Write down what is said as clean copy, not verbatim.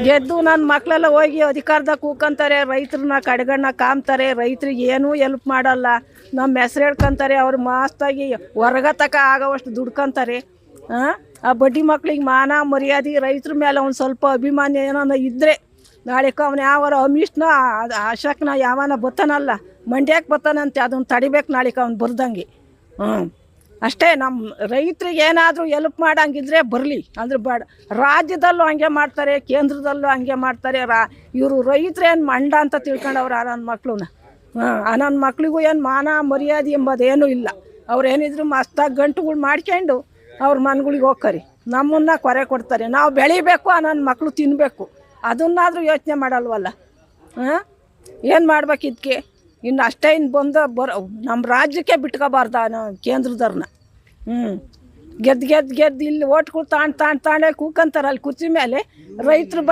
ಗೆದ್ದು ನನ್ನ ಮಕ್ಕಳೆಲ್ಲ ಹೋಗಿ ಅಧಿಕಾರದಾಗ ಕೂಕಂತಾರೆ, ರೈತರನ್ನ ಕಡೆಗಣ್ಣ ಕಾಮ್ತಾರೆ, ರೈತರಿಗೆ ಏನೂ ಎಲ್ಪ್ ಮಾಡಲ್ಲ. ನಮ್ಮ ಹೆಸ್ರು ಹೇಳ್ಕೊಂತಾರೆ, ಅವ್ರು ಮಸ್ತಾಗಿ ಹೊರಗತಕ ಆಗೋವಷ್ಟು ದುಡ್ಕೊಂತಾರೆ. ಆ ಬಡ್ಡಿ ಮಕ್ಳಿಗೆ ಮಾನ ಮರ್ಯಾದೆ ರೈತರ ಮೇಲೆ ಒಂದು ಸ್ವಲ್ಪ ಅಭಿಮಾನ ಏನೋ ಇದ್ದರೆ ನಾಳೆ ಅವನು ಯಾವಾರ ಅಮಿಷ್ನ ಅಶಕ್ನ ಯಾವನ ಬತ್ತಾನಲ್ಲ, ಮಂಡ್ಯಕ್ಕೆ ಬತ್ತಾನಂತೆ, ಅದನ್ನು ತಡಿಬೇಕು ನಾಳೆ ಅವ್ನು ಬರ್ದಂಗೆ. ಅಷ್ಟೇ. ನಮ್ಮ ರೈತರಿಗೆ ಏನಾದರೂ ಎಲ್ಪ್ ಮಾಡೋಂಗಿದ್ರೆ ಬರಲಿ, ಅಂದ್ರೆ ಬೇಡ. ರಾಜ್ಯದಲ್ಲೂ ಹಂಗೆ ಮಾಡ್ತಾರೆ, ಕೇಂದ್ರದಲ್ಲೂ ಹಂಗೆ ಮಾಡ್ತಾರೆ. ಇವರು ರೈತರೇನು ಮಂಡ ಅಂತ ತಿಳ್ಕೊಂಡವ್ರು ನನ್ನ ಮಕ್ಳನ್ನ. ನನ್ನ ಮಕ್ಳಿಗೂ ಏನು ಮಾನ ಮರ್ಯಾದೆ ಎಂಬುದೇನೂ ಇಲ್ಲ. ಅವ್ರು ಏನಿದ್ರು ಮಸ್ತಾಗಿ ಗಂಟುಗಳು ಮಾಡ್ಕೊಂಡು ಅವ್ರ ಮನೆಗಳಿಗೆ ಹೋಗ್ತಾರೆ, ನಮ್ಮನ್ನ ಕೊರೆ ಕೊಡ್ತಾರೆ. ನಾವು ಬೆಳಿಬೇಕು, ನನ್ನ ಮಕ್ಕಳು ತಿನ್ನಬೇಕು, ಅದನ್ನಾದರೂ ಯೋಚನೆ ಮಾಡಲ್ವಲ್ಲ. ಏನು ಮಾಡ್ಬೇಕು ಇದಕ್ಕೆ? ಇನ್ನು ಅಷ್ಟೇ. ಇನ್ನು ನಮ್ಮ ರಾಜ್ಯಕ್ಕೆ ಬಿಟ್ಕೋಬಾರ್ದ ಕೇಂದ್ರದವ್ರನ್ನ. ಗೆದ್ದು ಇಲ್ಲಿ ಓಟ್ಗಳು ತಾಂಡೇ ಕೂಕಂತಾರೆ ಅಲ್ಲಿ ಕುರ್ಚಿ ಮೇಲೆ. ರೈತರು